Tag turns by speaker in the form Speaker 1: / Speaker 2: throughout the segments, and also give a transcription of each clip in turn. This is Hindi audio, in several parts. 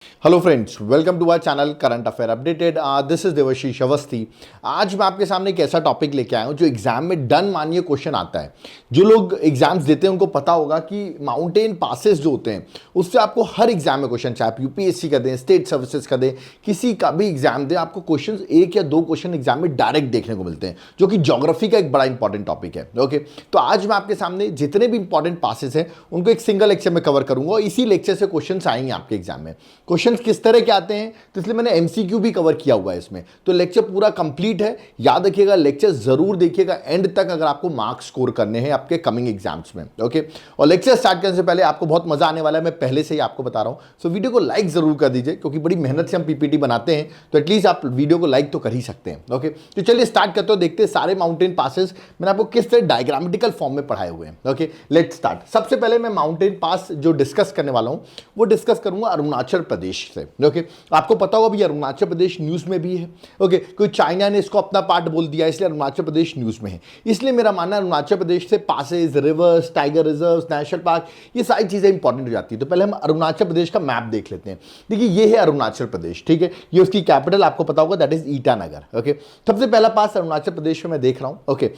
Speaker 1: Hello friends, welcome to our channel current affair updated. This is Devashish Awasthi. आज मैं आपके सामने एक ऐसा टॉपिक लेके आया हूं जो एग्जाम में डन मानिए क्वेश्चन आता है। जो लोग एग्जाम्स देते हैं उनको पता होगा कि माउंटेन पासेस जो होते हैं उससे आपको हर एग्जाम में क्वेश्चन, चाहे आप यूपीएससी का दें, स्टेट सर्विसेज का दें, किसी का भी एग्जाम दें, आपको क्वेश्चन एक या दो क्वेश्चन एग्जाम में डायरेक्ट देखने को मिलते हैं, जो कि ज्योग्राफी का एक बड़ा इंपॉर्टेंट टॉपिक है। ओके, तो आज मैं आपके सामने जितने भी इंपॉर्टेंट पासेस हैं उनको एक सिंगल लेक्चर में कवर करूंगा और इसी लेक्चर से क्वेश्चन आएंगे आपके एग्जाम में। क्वेश्चन किस तरह के आते हैं तो इसलिए मैंने एमसीक्यू भी कवर किया हुआ है इसमें, तो लेक्चर पूरा कंप्लीट है। याद रखिएगा, लेक्चर जरूर देखिएगा एंड तक अगर आपको मार्क्स स्कोर करने हैं आपके कमिंग एग्जाम्स में। ओके, और लेक्चर स्टार्ट करने से पहले आपको बहुत मजा आने वाला है, मैं पहले से ही आपको बता रहा हूं। सो वीडियो को लाइक जरूर कर दीजिए, क्योंकि बड़ी मेहनत से हम पीपीटी बनाते हैं, तो एटलीस्ट आप वीडियो को लाइक तो कर ही सकते हैं। ओके, तो चलिए स्टार्ट करते हो, देखते हैं सारे माउंटेन पासेस मैंने आपको किस तरह डायग्रामेटिकल फॉर्म में पढ़ाए हुए हैं। Okay, let's start. सबसे पहले मैं माउंटेन पास जो डिस्कस करने वाला हूं वो डिस्कस करूंगा अरुणाचल प्रदेश से। ओके, आपको पता होगा अभी अरुणाचल प्रदेश न्यूज में भी है। ओके, कोई चाइना ने इसको अपना पार्ट बोल दिया, इसलिए अरुणाचल प्रदेश न्यूज में है। इसलिए मेरा मानना है अरुणाचल प्रदेश से passes, reverse, tiger reserve, national park, ये सारी चीजें इंपॉर्टेंट हो जाती है। तो पहले हम अरुणाचल प्रदेश का मैप देख लेते हैं। देखिए, ये है अरुणाचल प्रदेश, ठीक है। ये उसकी कैपिटल आपको पता होगा, दैट इज ईटानगर। ओके, सबसे पहला पास अरुणाचल प्रदेश में मैं देख रहा हूं। ओके,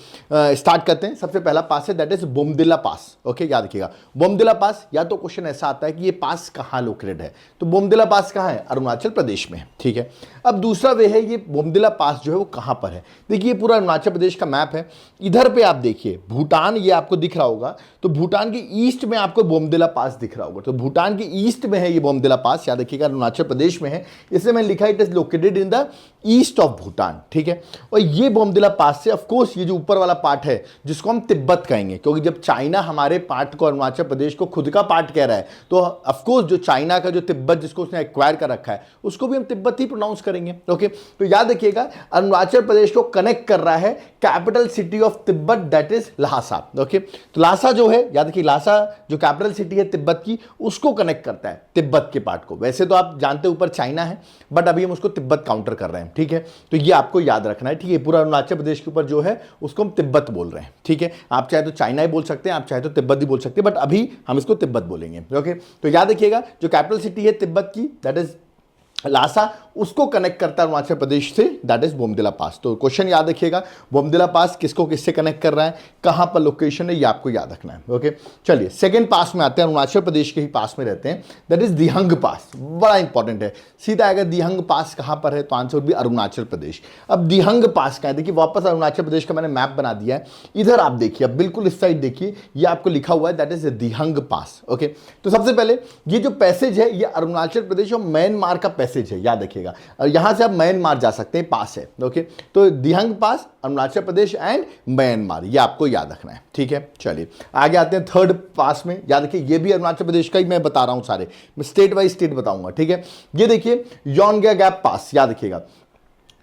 Speaker 1: स्टार्ट करते हैं। सबसे पहला पास है दैट इज बोमदिला पास। ओके, याद रखिएगा बोमदिला पास। या तो क्वेश्चन ऐसा आता है कि ये पास कहां लोकेटेड है, तो बोमदिला पास कहां है? अरुणाचल प्रदेश में है, ठीक है। अब दूसरा वे है ये बोमदिला पास जो है वो कहां पर है। देखिए, पूरा अरुणाचल प्रदेश का मैप है। इधर पे आप देखिए भूटान, ये आपको दिख रहा होगा, तो भूटान के ईस्ट में आपको बोमदिला पास दिख रहा होगा, तो भूटान के ईस्ट में है ये बोमदिला पास। याद रखिएगा अरुणाचल प्रदेश में है, इसलिए मैंने लिखा it is located in the east of Bhutan, ठीक है। और ये बोमदिला पास से ऑफकोर्स ये जो ऊपर वाला पार्ट है जिसको हम तिब्बत कहेंगे, क्योंकि जब चाइना हमारे पार्ट को, अरुणाचल प्रदेश को खुद का पार्ट कह रहा है, तो ऑफकोर्स जो चाइना का जो तिब्बत जिसको उसने एक्वायर कर रखा है उसको भी हम तिब्बत ही प्रोनाउंस करेंगे। ओके, तो याद रखिएगा अरुणाचल प्रदेश को कनेक्ट कर रहा है capital city of Tibet, that is Lhasa. Okay, तो ल्हासा जो है, याद रखिए ल्हासा जो कैपिटल सिटी है तिब्बत की, उसको कनेक्ट करता है तिब्बत के पार्ट को। वैसे तो आप जानते ऊपर चाइना है, बट अभी हम उसको तिब्बत काउंटर कर रहे हैं, ठीक है। तो ये आपको याद रखना है, ठीक है। पूरा अरुणाचल प्रदेश के ऊपर जो है उसको हम तिब्बत बोल रहे हैं, ठीक है। आप चाहे तो चाइना ही बोल सकते हैं, आप चाहे तो तिब्बत ही बोल सकते हैं, बट अभी हम इसको तिब्बत बोलेंगे। ओके, तो याद रखिएगा जो कैपिटल सिटी है तिब्बत की, दैट इज ल्हासा, उसको कनेक्ट करता है अरुणाचल प्रदेश से, दैट इज बोमदिला पास। तो क्वेश्चन याद रखिएगा, बोमदिला पास किसको किससे कनेक्ट कर रहा है, कहां पर लोकेशन है, ये आपको याद रखना है। ओके, चलिए सेकंड पास में आते हैं। अरुणाचल प्रदेश के ही पास में रहते हैं, दैट इज दिहंग पास। बड़ा इंपॉर्टेंट है, सीधा अगर दिहंग पास कहां पर है तो आंसर भी अरुणाचल प्रदेश। अब दिहंग पास का है, देखिए वापस अरुणाचल प्रदेश का मैंने मैप बना दिया है। इधर आप देखिए, अब बिल्कुल इस साइड देखिए, ये आपको लिखा हुआ है that is Dihang pass. Okay, तो सबसे पहले ये जो पैसेज है ये अरुणाचल प्रदेश और म्यांमार का पैसेज है, याद रखिएगा। और यहां से आप म्यांमार जा सकते हैं, पास है। ओके, तो दिहंग पास अरुणाचल प्रदेश एंड म्यांमार, ये आपको याद रखना है, ठीक है। चलिए आगे आते हैं थर्ड पास में। याद रखिए ये भी अरुणाचल प्रदेश का ही मैं बता रहा हूं, सारे मैं स्टेट वाइज स्टेट बताऊंगा, ठीक है। ये देखिए योनग्या गैप पास, याद रखिएगा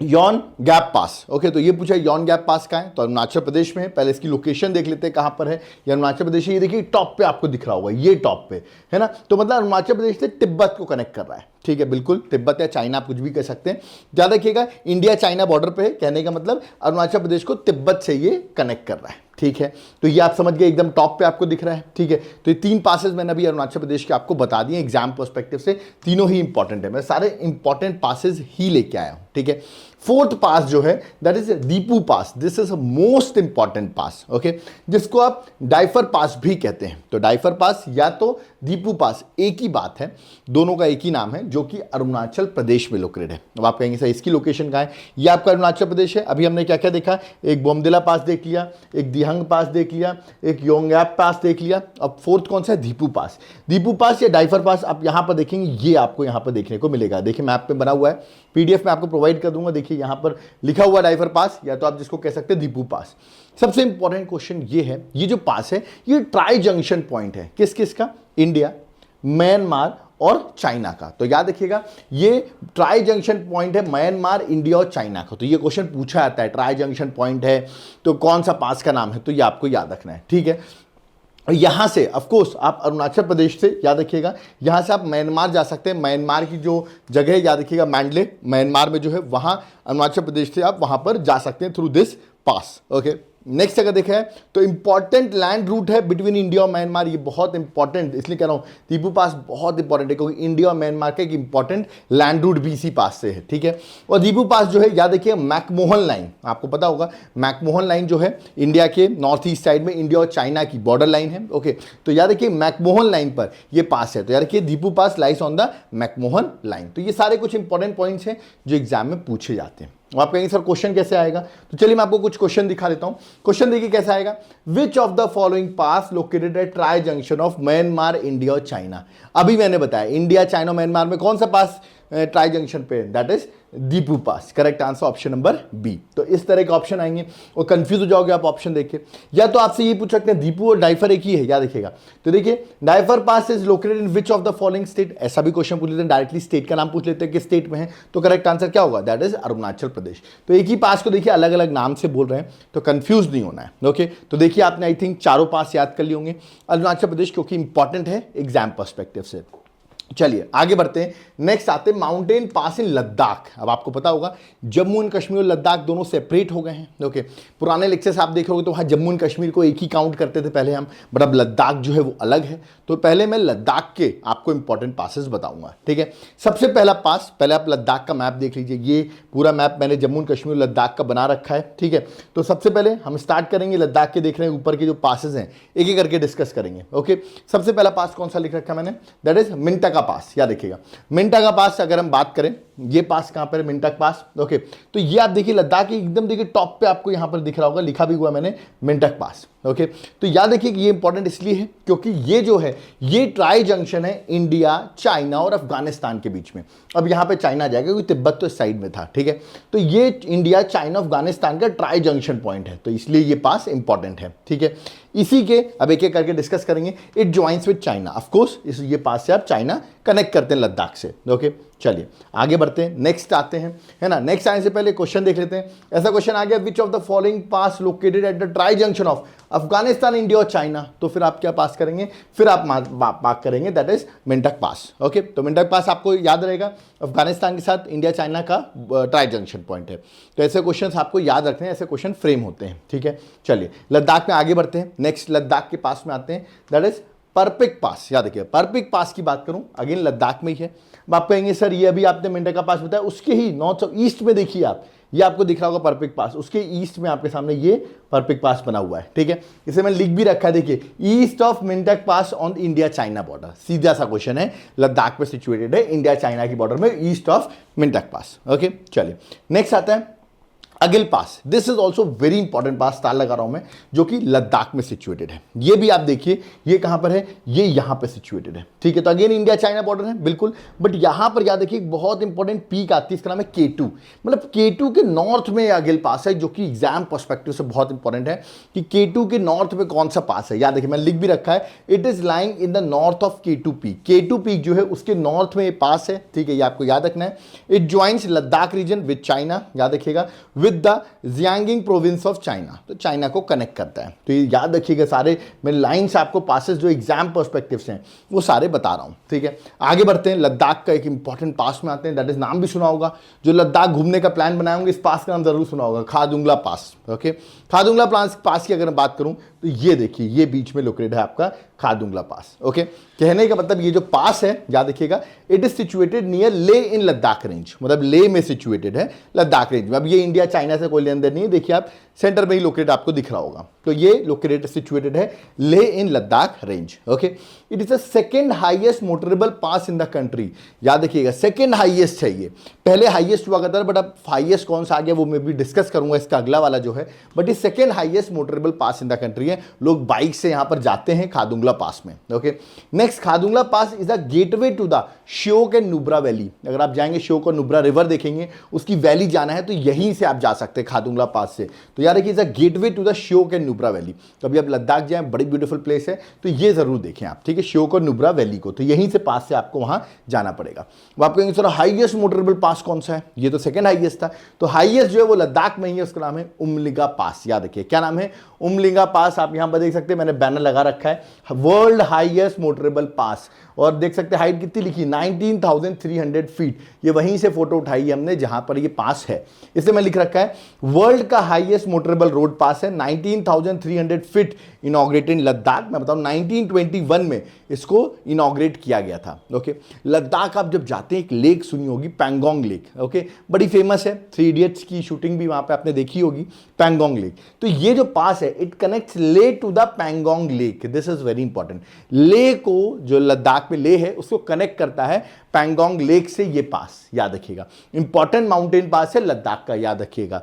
Speaker 1: यॉन गैप पास। ओके, तो ये पूछा यॉन गैप पास कहाँ है, तो अरुणाचल प्रदेश में है। पहले इसकी लोकेशन देख लेते हैं कहां पर है। ये अरुणाचल प्रदेश है, ये देखिए टॉप पे आपको दिख रहा होगा, ये टॉप पे है ना। तो मतलब अरुणाचल प्रदेश से तिब्बत को कनेक्ट कर रहा है, ठीक है। बिल्कुल तिब्बत या चाइना आप कुछ भी कह सकते हैं। याद रखिएगा इंडिया चाइना बॉर्डर पे है, कहने का मतलब अरुणाचल प्रदेश को तिब्बत से ये कनेक्ट कर रहा है, ठीक है। तो ये आप समझ गए, एकदम टॉप पे आपको दिख रहा है, ठीक है। तो ये तीन पासेस मैंने अभी अरुणाचल प्रदेश के आपको बता दिए एग्जाम पर्सपेक्टिव से, तीनों ही इंपॉर्टेंट है। मैं सारे इंपॉर्टेंट पासेस ही लेके आया हूं, ठीक है। फोर्थ पास जो है that is Diphu pass. This is most important pass, okay, जिसको आप डाइफर पास भी कहते हैं। तो डाइफर पास या तो दीपू पास, एक ही बात है, दोनों का एक ही नाम है, जो कि अरुणाचल प्रदेश में लोकेटेड है। अब आप कहेंगे सर इसकी लोकेशन कहाँ है, ये आपका अरुणाचल प्रदेश है। अभी हमने क्या क्या देखा, एक बोमदिला पास देख लिया, एक दिहंग पास देख लिया, एक योंगैप पास देख लिया। अब फोर्थ कौन सा है, दीपू पास। दीपू पास या डाइफर पास आप यहां पर देखेंगे, ये आपको यहां पर देखने को मिलेगा। देखिए मैप पे बना हुआ है, पीडीएफ में आपको प्रोवाइड कर दूंगा। देखिए यहां पर लिखा हुआ डाइफर पास, या तो आप जिसको कह सकते हैं दीपू पास। सबसे इंपॉर्टेंट क्वेश्चन ये है, ये जो पास है ये ट्राई जंक्शन पॉइंट है, किस किस का, इंडिया, म्यांमार और चाइना का। तो याद रखिएगा ये ट्राई जंक्शन पॉइंट है म्यांमार, इंडिया और चाइना का। तो ये क्वेश्चन पूछा जाता है, ट्राई जंक्शन पॉइंट है तो कौन सा पास का नाम है, तो ये आपको याद रखना है, ठीक है। यहां से ऑफकोर्स आप अरुणाचल प्रदेश से, याद रखिएगा यहां से आप म्यांमार जा सकते हैं। म्यांमार की जो जगह है याद रखिएगा मैंडले, म्यांमार में जो है वहां अरुणाचल प्रदेश से आप वहां पर जा सकते हैं through this pass. Okay, next अगर देखा है तो इंपॉर्टेंट लैंड रूट है बिटवीन इंडिया और म्यांमार, ये बहुत इंपॉर्टेंट इसलिए कह रहा हूं दीपू पास बहुत इंपॉर्टेंट है क्योंकि इंडिया और म्यांमार का एक इंपॉर्टेंट लैंड रूट भी इसी पास से है, ठीक है। और दीपू पास जो है याद रखिए मैकमोहन लाइन, आपको पता होगा मैकमोहन लाइन जो है इंडिया के नॉर्थ ईस्ट साइड में इंडिया और चाइना की बॉर्डर लाइन है, ओके। तो याद रखिए मैकमोहन लाइन पर ये पास है, तो याद रखिए Diphu pass lies on the McMahon line. तो ये सारे कुछ इंपॉर्टेंट पॉइंट्स हैं जो एग्जाम में पूछे जाते हैं। आप कहेंगे सर क्वेश्चन कैसे आएगा, तो चलिए मैं आपको कुछ क्वेश्चन दिखा देता हूं। क्वेश्चन देखिए कैसा आएगा, which of the following pass located at tri junction of Myanmar India और चाइना। अभी मैंने बताया इंडिया चाइना म्यांमार में कौन सा पास ट्राई जंक्शन पे, that is Diphu pass. Correct answer option number B. तो इस तरह के ऑप्शन आएंगे और कंफ्यूज हो जाओगे आप ऑप्शन देख के। या तो आपसे ये पूछ सकते हैं दीपू और डाइफर एक ही है, याद रखिएगा। तो देखिए Diphu pass is located in which of the following state, ऐसा भी क्वेश्चन पूछ लेते हैं, डायरेक्टली स्टेट का नाम पूछ लेते हैं कि स्टेट में है, तो करेक्ट आंसर क्या होगा, दैट इज अरुणाचल प्रदेश। तो एक ही पास को देखिए अलग अलग नाम से बोल रहे हैं, तो कंफ्यूज नहीं होना है, ओके। तो देखिए आपने आई थिंक चारों पास याद कर लिए होंगे अरुणाचल प्रदेश, क्योंकि इंपॉर्टेंट है एग्जाम पर्सपेक्टिव से। चलिए आगे बढ़ते हैं। नेक्स्ट आते हैं माउंटेन पास इन लद्दाख। अब आपको पता होगा जम्मू एंड कश्मीर और लद्दाख दोनों सेपरेट हो गए हैं, ओके। पुराने लेक्चर्स आप देख रहे हो तो वहाँ जम्मू एंड कश्मीर को एक ही काउंट करते थे पहले हम, बट अब लद्दाख जो है वो अलग है। तो पहले मैं लद्दाख के आपको इंपॉर्टेंट पासेस बताऊंगा, ठीक है। सबसे पहला पास, पहले आप लद्दाख का मैप देख लीजिए, ये पूरा मैप मैंने जम्मू एंड कश्मीर लद्दाख का बना रखा है, ठीक है। तो सबसे पहले हम स्टार्ट करेंगे लद्दाख के, देख रहे हैं ऊपर के जो पासेस हैं एक एक करके डिस्कस करेंगे, ओके। सबसे पहला पास कौन सा लिख रखा है मैंने, दैट इज मिंटा का पास। याद देखिएगा मिंटा का पास अगर हम बात करें, ये पास कहां पर है, मिंटक पास, ओके। तो ये आप देखिए लद्दाख के एकदम देखिए टॉप पे आपको यहां पर दिख रहा होगा, लिखा भी हुआ मैंने मिंटक पास, ओके। तो याद रखिए कि ये इंपॉर्टेंट इसलिए है क्योंकि ये जो है ये ट्राई जंक्शन है इंडिया चाइना और अफगानिस्तान के बीच में। अब यहां पे चाइना आ जाएगा क्योंकि तिब्बत तो इस साइड में था, ठीक है। तो ये इंडिया चाइना अफगानिस्तान का ट्राई जंक्शन पॉइंट है, तो इसलिए ये पास इंपॉर्टेंट है, ठीक है। इसी के अब एक एक करके डिस्कस करेंगे। It joins with China, of course इस ये पास से आप चाइना कनेक्ट करते हैं लद्दाख से, ओके। चलिए आगे बढ़ते हैं, नेक्स्ट आते हैं, है ना। नेक्स्ट आने से पहले क्वेश्चन देख लेते हैं। ऐसा क्वेश्चन आ गया, विच of the following pass located at the try junction of Afghanistan India और चाइना। तो फिर आप क्या पास करेंगे, फिर आप मार्क करेंगे, दैट इज मिंटक पास, ओके। तो मिंटक पास आपको याद रहेगा अफगानिस्तान के साथ इंडिया चाइना का ट्राई जंक्शन पॉइंट है। तो ऐसे क्वेश्चन आपको याद रखने हैं, ऐसे क्वेश्चन फ्रेम होते हैं, ठीक है। चलिए लद्दाख में आगे बढ़ते हैं। नेक्स्ट लद्दाख के पास में आते हैं, दैट इज परपिक पास। याद रखिए परपिक पास की बात करूं अगेन लद्दाख में ही है। अब आप कहेंगे सर ये अभी आपने मिंटक का पास बताया, उसके ही नॉर्थ ऑफ ईस्ट में देखिए आप, ये आपको दिख रहा होगा परपिक पास, उसके ईस्ट में आपके सामने ये परपिक पास बना हुआ है, ठीक है। इसे मैंने लिख भी रखा है, देखिए east of Mintaka pass on India China border. सीधा सा क्वेश्चन है, लद्दाख में सिचुएटेड है इंडिया चाइना की बॉर्डर में, east of Mintaka pass, okay. चलिए नेक्स्ट आता है Aghil pass. This is also very important pass, ताल लगा रहा हूं मैं, जो कि लद्दाख में सिचुएटेड है। ये भी आप देखिए ये कहां पर है, ये यहां पे सिचुएटेड है, ठीक है। तो अगेन इंडिया चाइना बॉर्डर है बिल्कुल, बट यहां पर याद देखिए बहुत इंपॉर्टेंट पीक आती है, इसका नाम है K2। मतलब K2 के नॉर्थ में अगिल पास है, जो कि एग्जाम पर्सपेक्टिव से बहुत इंपॉर्टेंट है कि K2 के नॉर्थ में कौन सा पास है। याद देखिए मैंने लिख भी रखा है, it is lying in the north of K2 peak. K2 peak जो है उसके नॉर्थ में ये पास है, ठीक है, ये आपको याद रखना है। It joins Ladakh region with China, याद रखिएगा, with the Xinjiang province of China, तो चाइना को कनेक्ट करता है। तो ये याद रखिएगा, सारे मैं लाइन से आपको पासेस जो एग्जाम पर्सपेक्टिव से हैं वो सारे बता रहा हूं, ठीक है। आगे बढ़ते हैं, लद्दाख का एक इंपॉर्टेंट पास में आते हैं, दैट इज नाम भी सुना होगा, जो लद्दाख घूमने का प्लान बनाए होंगे इस पास का नाम जरूर सुना होगा, खादुंगला पास, ओके। खादुंगला पास की अगर बात करूं तो ये देखिए ये बीच में लोकेटेड है आपका खादुंगला पास, ओके। कहने का मतलब ये जो पास है याद रखिएगा, इट इज सिचुएटेड नियर ले इन लद्दाख रेंज, मतलब ले में सिचुएटेड है लद्दाख रेंज में। अब ये इंडिया चाइना से कोई लेन देन नहीं है, देखिए आप सेंटर में ही लोकेटेड आपको दिख रहा होगा। तो ये लोकेटेड सिचुएटेड है ले in Ladakh range, okay. It is the second highest motorable pass in the country. याद रखिएगा सेकंड हाईएस्ट है ये, पहले हाईएस्ट हुआ करता था, बट अब हाईएस्ट कौन सा आ गया वो मैं भी डिस्कस करूंगा इसका अगला वाला जो है, बट ये second highest motorable pass in the country है। लोग बाइक से यहां पर जाते हैं खादुंगला पास में, okay. Next Khardungla pass is the gateway to the Shyok and Nubra valley. अगर आप जाएंगे श्योक और नुब्रा रिवर देखेंगे, उसकी वैली जाना है तो यहीं से आप जा सकते हैं खादुंगला पास से। तो यार कि is the gateway to the Shyok and Nubra valley. कभी आप लद्दाख जाएं, बड़ी ब्यूटीफुल प्लेस है, तो ये जरूर देखें आप, ठीक है, श्योक और नुब्रा वैली को। तो यहीं से पास से आपको वहां जाना पड़ेगा। अब आप कहेंगे सर हाईएस्ट मोटरेबल पास कौन सा है, ये तो सेकंड हाईएस्ट था। तो हाईएस्ट जो है वो लद्दाख में ही है, उसका नाम है उमलिंगा पास। याद रखिए क्या नाम है, उमलिंगा पास। आप यहां पर देख सकते हैं मैंने बैनर लगा रखा है, वर्ल्ड हाईएस्ट मोटरेबल पास, और देख सकते हैं हाइट कितनी लिखी 19,300 फीट। ये वहीं से फोटो उठाई है हमने जहां पर ये पास है, इसलिए मैं लिख रखा है वर्ल्ड का हाईएस्ट मोटरेबल रोड पास है, 19,300 फीट इनॉग्रेटेड इन लद्दाख। मैं बताऊं 1921 में इसको इनॉग्रेट किया गया था। ओके, लद्दाख आप जब जाते हैं, एक लेक सुनी होगी पैंगोंग लेक, ओके, बड़ी फेमस है, 3 इडियट्स की शूटिंग भी वहां पे आपने देखी होगी, पैंगोंग लेक। तो ये जो पास है it connects Leh to the Pangong lake, this is very important. Leh को, जो लद्दाख में ले है, उसको कनेक्ट करता है पैंगोंग लेक से ये पास, याद रखिएगा। इंपॉर्टेंट माउंटेन पास है लद्दाख का, याद रखिएगा,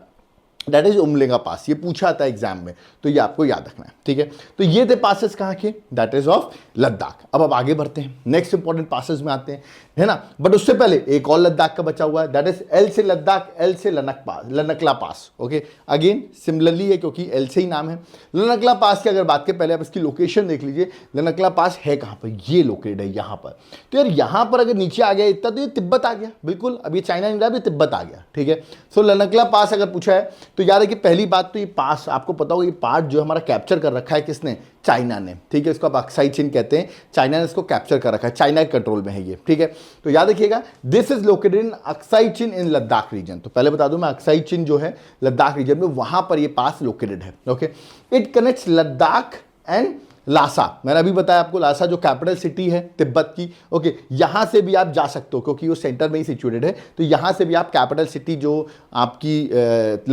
Speaker 1: दैट इज उमलेगा पास। ये पूछा था एग्जाम में, तो ये आपको याद रखना है, ठीक है। तो ये थे पासेस कहाँ के, दैट इज ऑफ लद्दाख। अब आगे बढ़ते हैं, नेक्स्ट इंपॉर्टेंट पासेस में आते हैं, है ना। बट उससे पहले एक और लद्दाख का बचा हुआ है, दैट इज एल से लद्दाख, एल से लनकला पास। ओके, अगेन सिमिलरली है क्योंकि एल से ही नाम है। लनकला पास की अगर बात करें, पहले आप इसकी लोकेशन देख लीजिए, लनकला पास है कहाँ पर, ये लोकेटेड है यहाँ पर। तो यार यहाँ पर अगर नीचे आ गया इतना, तो ये तिब्बत आ गया, बिल्कुल। अब ये चाइना नहीं रहा, अभी तिब्बत आ गया, ठीक है। सो लनकला पास अगर पूछा है तो याद है कि पहली बात तो ये पास आपको पता होगा, ये पार्ट जो हमारा कैप्चर कर रखा है किसने, चाइना ने, ठीक है। इसको आप अक्साई चिन कहते हैं, चाइना ने इसको कैप्चर कर रखा है, चाइना के कंट्रोल में है ये, ठीक है। तो याद रखिएगा this is located in Aksai Chin in Ladakh region. तो पहले बता दूं मैं, अक्साई चिन जो है लद्दाख रीजन में, वहां पर ये पास लोकेटेड है। Okay, it connects Ladakh and Lhasa. मैंने अभी बताया आपको, लासा जो कैपिटल सिटी है तिब्बत की। ओके, यहां से भी आप जा सकते हो क्योंकि वो सेंटर में ही सिचुएटेड है, तो यहां से भी आप कैपिटल सिटी जो आपकी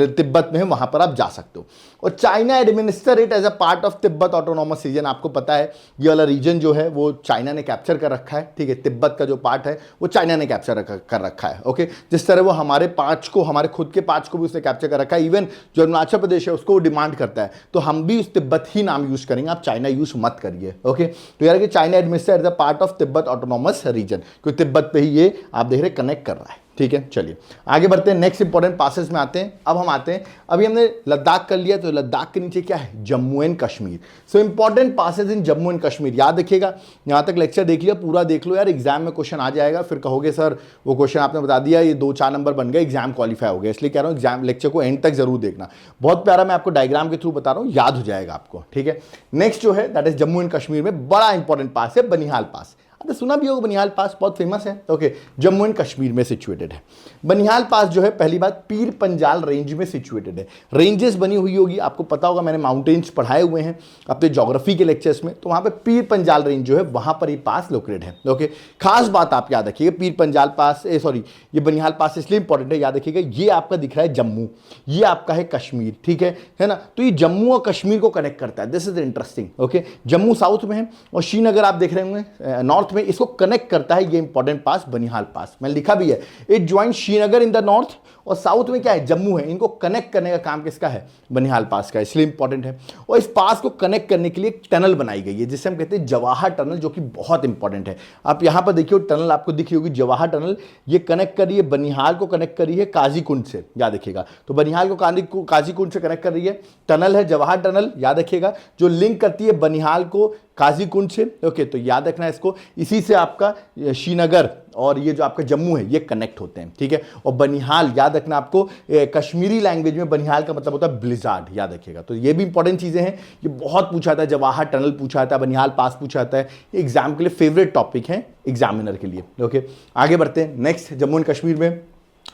Speaker 1: तिब्बत में है वहां पर आप जा सकते हो। और China administer it as a part of Tibet autonomous region. आपको पता है ये वाला रीजन जो है वो चाइना ने कैप्चर कर रखा है, ठीक है। तिब्बत का जो पार्ट है वो चाइना ने कैप्चर कर रखा है। ओके, जिस तरह वो हमारे पार्ट्स को, हमारे खुद के पार्ट्स को भी उसने कैप्चर कर रखा है, इवन जो अरुणाचल प्रदेश है उसको वो डिमांड करता है, तो हम भी उस तिब्बत ही नाम यूज करेंगे, आप चाइना यूज मत करिए। ओके, तो यार कि China administer as a part of Tibet autonomous region, क्योंकि तिब्बत पे ही ये आप देख रहे कनेक्ट कर रहा है, ठीक है। चलिए आगे बढ़ते हैं, नेक्स्ट इंपॉर्टेंट पासेस में आते हैं। अब हम आते हैं, अभी हमने लद्दाख कर लिया, तो लद्दाख के नीचे क्या है, Jammu and Kashmir. So important passes in Jammu and Kashmir, याद रखिएगा। यहां तक लेक्चर देख लिया, पूरा देख लो यार, एग्जाम में क्वेश्चन आ जाएगा, फिर कहोगे सर वो क्वेश्चन आपने बता दिया, ये 2-4 नंबर बन गए, एग्जाम क्वालिफाई हो गया। इसलिए कह रहा हूं एग्जाम लेक्चर को एंड तक जरूर देखना, बहुत प्यारा मैं आपको डायग्राम के थ्रू बता रहा हूं, याद हो जाएगा आपको, ठीक है। नेक्स्ट जो है that is Jammu and Kashmir में बड़ा इंपॉर्टेंट पास है बनिहाल पास। आपने सुना भी होगा बनिहाल पास, बहुत फेमस है। ओके, जम्मू एंड कश्मीर में सिचुएटेड है बनिहाल पास जो है। पहली बात, पीर पंजाल रेंज में सिचुएटेड है। रेंजेस बनी हुई होगी, आपको पता होगा, मैंने माउंटेन्स पढ़ाए हुए हैं अपने ज्योग्राफी के लेक्चर्स में, तो वहां पे पीर पंजाल रेंज जो है वहां पर ये पास लोकेटेड है। ओके, खास बात आप याद रखिएगा, पीर पंजाल पास, सॉरी ये बनिहाल पास इसलिए इंपॉर्टेंट है, याद रखिएगा, ये आपका दिख रहा है जम्मू, ये आपका है कश्मीर, ठीक है ना। तो ये जम्मू और कश्मीर को कनेक्ट करता है, this is interesting. Okay, Jammu south में है और श्रीनगर आप देख रहे होंगे नॉर्थ में, इसको कनेक्ट करता है ये इंपॉर्टेंट पास बनिहाल पास। मैंने लिखा भी है, it join Srinagar in the north, और साउथ में क्या है, जम्मू है। इनको कनेक्ट करने का काम किसका है, बनिहाल पास का, इसलिए इंपॉर्टेंट है। और इस पास को कनेक्ट करने के लिए एक टनल बनाई गई है जिसे हम कहते हैं जवाहर टनल, जो कि बहुत इंपॉर्टेंट है। आप यहां पर देखिए टनल आपको दिख रही होगी, जवाहर टनल, ये कनेक्ट कर रही है बनिहाल को, कनेक्ट कर रही है काजीकुंड से, याद रखिएगा। तो बनिहाल को काजीकुंड से कनेक्ट कर रही है, टनल है जवाहर टनल, याद रखिएगा, जो लिंक करती है बनिहाल को काजीकुंड से। ओके, तो याद रखना है इसको, इसी से आपका श्रीनगर और ये जो आपका जम्मू है ये कनेक्ट होते हैं, ठीक है। और बनिहाल याद रखना आपको, कश्मीरी लैंग्वेज में बनिहाल का मतलब होता है ब्लिजार्ड, याद रखिएगा। तो ये भी इंपॉर्टेंट चीजें हैं, ये बहुत पूछा था, जवाहर टनल पूछा था, बनिहाल पास पूछा था, एग्जाम के लिए फेवरेट टॉपिक है एग्जामिनर के लिए। ओके, आगे बढ़ते हैं, नेक्स्ट जम्मू एंड कश्मीर में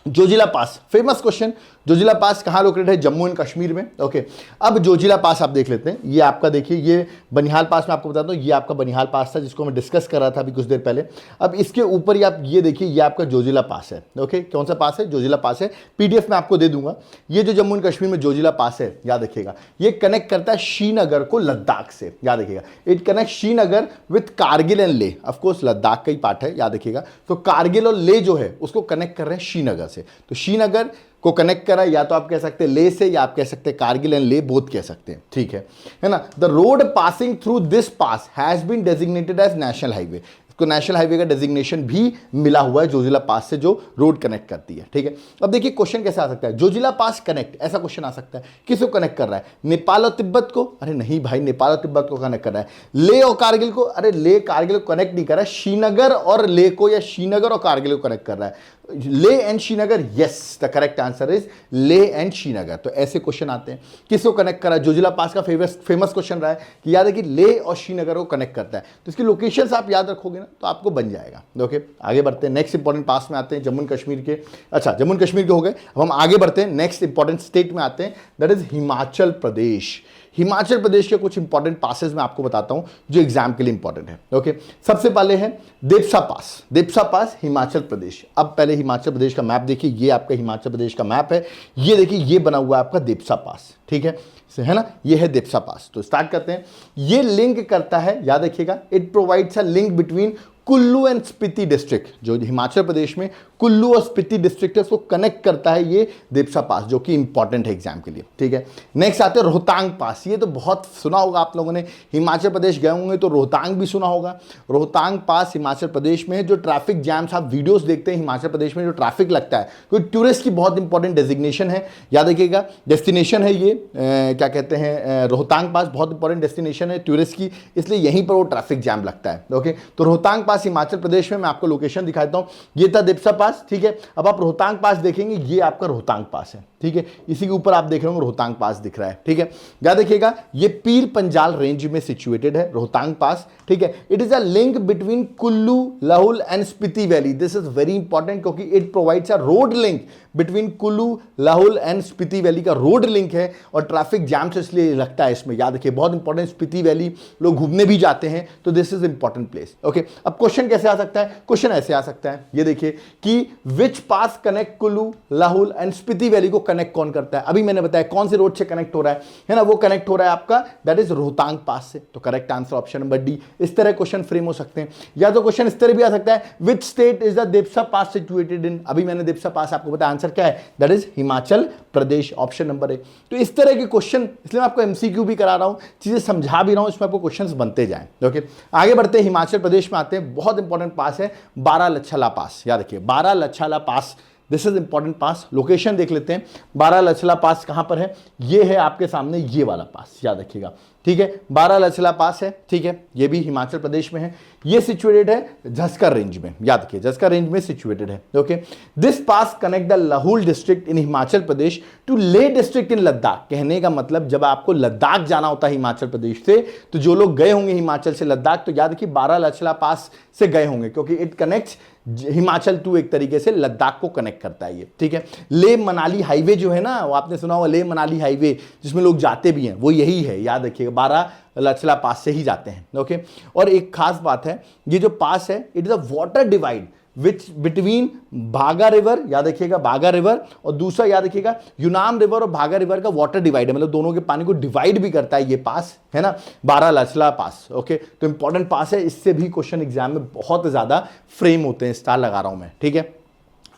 Speaker 1: जोजिला पास, फेमस क्वेश्चन, जोजिला पास कहाँ लोकेटेड है, जम्मू एंड कश्मीर में। ओके, अब जोजिला पास आप देख लेते हैं, ये आपका देखिए, ये बनिहाल पास में आपको बताता हूँ, ये आपका बनिहाल पास था जिसको मैं डिस्कस कर रहा था अभी कुछ देर पहले। अब इसके ऊपर ही आप ये देखिए, ये आपका जोजिला पास है। ओके, कौन सा पास है, जोजिला पास है, पीडीएफ में आपको दे दूंगा। ये जो जम्मू एंड कश्मीर में जोजिला पास है, याद रखिएगा, ये कनेक्ट करता है श्रीनगर को लद्दाख से, याद रखिएगा। It connect Srinagar with Kargil and ले, ऑफकोर्स लद्दाख का ही पार्ट है, याद रखिएगा। तो कारगिल और ले जो है उसको कनेक्ट कर रहे हैं श्रीनगर से, तो श्रीनगर को कनेक्ट करा, या तो आप कह सकते हैं ले से, या आप कह सकते हैं कारगिल एंड ले, बोथ कह सकते हैं, ठीक है ना। The road passing through this pass has been designated as national highway, इसको नेशनल हाईवे का डेजिग्नेशन भी मिला हुआ है जोजिला पास से, जो रोड कनेक्ट करती है, ठीक है। अब देखिए क्वेश्चन कैसे आ सकता है, जोजिला पास कनेक्ट, ऐसा क्वेश्चन आ सकता है, किसको कनेक्ट कर रहा है, नेपाल और तिब्बत को, अरे नहीं भाई, नेपाल और तिब्बत को कनेक्ट कर रहा है। ले और कारगिल को, अरे ले कारगिल को कनेक्ट नहीं कर रहा है, श्रीनगर और ले को, या श्रीनगर और कारगिल को कनेक्ट कर रहा है, ले and Srinagar, yes the correct answer is ले एंड श्रीनगर। तो ऐसे क्वेश्चन आते हैं, किसको कनेक्ट करा, जोजिला पास का फेमस क्वेश्चन रहा है कि याद है कि ले और श्रीनगर को कनेक्ट करता है, तो इसकी लोकेशंस आप याद रखोगे ना, तो आपको बन जाएगा। ओके, आगे बढ़ते हैं, नेक्स्ट इंपॉर्टेंट पास में आते हैं, जम्मू कश्मीर के। अच्छा, जम्मू कश्मीर के हो गए, अब हम आगे बढ़ते हैं, नेक्स्ट इंपॉर्टेंट स्टेट में आते हैं, दैट इज हिमाचल प्रदेश। हिमाचल प्रदेश के कुछ इंपॉर्टेंट पासेस मैं आपको बताता हूं जो एग्जाम के लिए इंपॉर्टेंट है। ओके, सबसे पहले है देपसा पास। देपसा पास हिमाचल प्रदेश। अब पहले हिमाचल प्रदेश का मैप देखिए, ये आपका हिमाचल प्रदेश का मैप है, ये देखिए ये बना हुआ है आपका देपसा पास, ठीक है ना, ये है देपसा पास। तो स्टार्ट करते हैं। ये लिंक करता है, याद रखिएगा, it provides a link between Kullu and Spiti district. जो हिमाचल प्रदेश में कुल्लू और स्पीति डिस्ट्रिक्ट है उसको कनेक्ट करता है ये देपसा पास, जो कि इंपॉर्टेंट है एग्जाम के लिए, ठीक है। नेक्स्ट आते हैं रोहतांग पास। ये तो बहुत सुना होगा आप लोगों ने, हिमाचल प्रदेश गए होंगे तो रोहतांग भी सुना होगा। रोहतांग पास हिमाचल प्रदेश में है। जो ट्रैफिक जैम्स आप वीडियोस देखते हैं हिमाचल प्रदेश में जो ट्रैफिक लगता है, क्योंकि टूरिस्ट की बहुत इंपॉर्टेंट डेजिग्नेशन है, याद रखिएगा, डेस्टिनेशन है ये, क्या कहते हैं, रोहतांग पास बहुत इंपॉर्टेंट डेस्टिनेशन है टूरिस्ट की, इसलिए यहीं पर वो ट्रैफिक जैम लगता है। ओके, तो रोहतांग पास हिमाचल प्रदेश में, मैं आपको लोकेशन दिखाता हूं, ये था देपसा पास, ठीक है। अब आप रोहतांग पास देखेंगे, ये आपका रोहतांग पास है, ठीक है, इसी के ऊपर आप देख रहे होंगे रोहतांग पास दिख रहा है, ठीक है। याद रखिएगा ये पीर पंजाल रेंज में सिचुएटेड है रोहतांग पास, ठीक है। It is a link between Kullu, Lahaul and Spiti valley. This is very important क्योंकि it provides a road link between Kullu, Lahaul and Spiti valley का रोड लिंक है, और ट्रैफिक जैम से इसलिए लगता है इसमें, याद रखिए, बहुत इंपॉर्टेंट। स्पीति वैली लोग घूमने भी जाते हैं, तो this is important place. Okay, अब क्वेश्चन कैसे आ सकता है? क्वेश्चन ऐसे आ सकता है, ये देखिए कि which pass connect Kullu, Lahaul and Spiti valley को कनेक्ट कौन करता है? अभी मैंने बताया कौन से रोड से कनेक्ट हो रहा है ना, वो कनेक्ट हो रहा है आपका दैट इज रोहतांग पास से। तो correct answer option number D. इस तरह क्वेश्चन फ्रेम हो सकते हैं, या तो क्वेश्चन इस तरह भी आ सकता है, which state is the Debsa pass situated in. अभी मैंने देपसा पास आपको बताया, आंसर क्या है? That is Himachal Pradesh, option number A. तो इस तरह के क्वेश्चन, इसलिए मैं आपको एमसीक्यू भी करा रहा हूं, चीजें समझा भी रहा हूं, इसमें आपको क्वेश्चंस बनते जाएं। ओके, आगे बढ़ते हैं, हिमाचल प्रदेश में आते हैं, बहुत इंपॉर्टेंट पास है बारालाचाला पास। याद रखिए Baralachala pass, this is important pass. Location देख लेते हैं, बारालाचाला पास कहां पर है? ये है आपके सामने ये वाला पास, याद रखिएगा, ठीक है। बारालाचाला पास है, ठीक है, ये भी हिमाचल प्रदेश में है। ये सिचुएटेड है झस्कर रेंज में, याद रखिए झस्कर रेंज में सिचुएटेड है। Okay, this pass connect the Lahaul district in Himachal Pradesh to Leh district in Ladakh. कहने का मतलब जब आपको लद्दाख जाना होता है हिमाचल प्रदेश से, तो जो लोग गए होंगे हिमाचल से लद्दाख, तो याद रखिए बारालाचाला पास से गए होंगे, क्योंकि इट कनेक्ट्स हिमाचल टू एक तरीके से लद्दाख को कनेक्ट करता है ये, ठीक है। ले मनाली हाईवे जो है ना, वो आपने सुना होगा, ले मनाली हाईवे जिसमें लोग जाते भी हैं, वो यही है, याद रखिएगा, बारालाचाला पास से ही जाते हैं। ओके, और एक खास बात है, ये जो पास है it is a water divide which between भागा रिवर, याद रखिएगा भागा रिवर, और दूसरा याद रखिएगा यूनाम रिवर और भागा रिवर का वाटर डिवाइड है, मतलब दोनों के पानी को डिवाइड भी करता है ये पास, है ना, बारालाचाला पास। ओके, तो इंपॉर्टेंट पास है, इससे भी क्वेश्चन एग्जाम में बहुत ज्यादा फ्रेम होते हैं, स्टार लगा रहा हूं मैं, ठीक है।